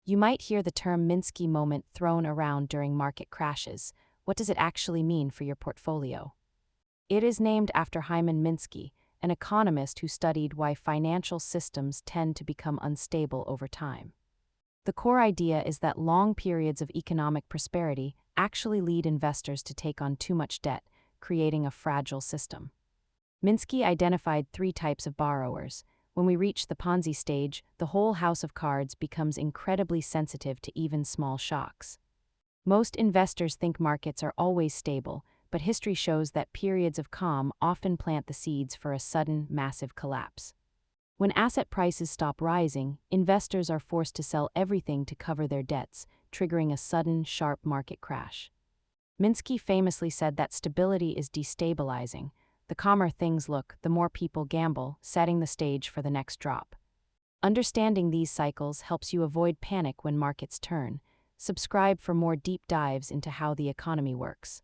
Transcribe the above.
You might hear the term Minsky moment thrown around during market crashes. What does it actually mean for your portfolio? It is named after Hyman Minsky, an economist who studied why financial systems tend to become unstable over time. The core idea is that long periods of economic prosperity actually lead investors to take on too much debt, creating a fragile system. Minsky identified three types of borrowers. When we reach the Ponzi stage, the whole house of cards becomes incredibly sensitive to even small shocks. Most investors think markets are always stable, but history shows that periods of calm often plant the seeds for a sudden, massive collapse. When asset prices stop rising, investors are forced to sell everything to cover their debts, triggering a sudden, sharp market crash. Minsky famously said that stability is destabilizing. The calmer things look, the more people gamble, setting the stage for the next drop. Understanding these cycles helps you avoid panic when markets turn. Subscribe for more deep dives into how the economy works.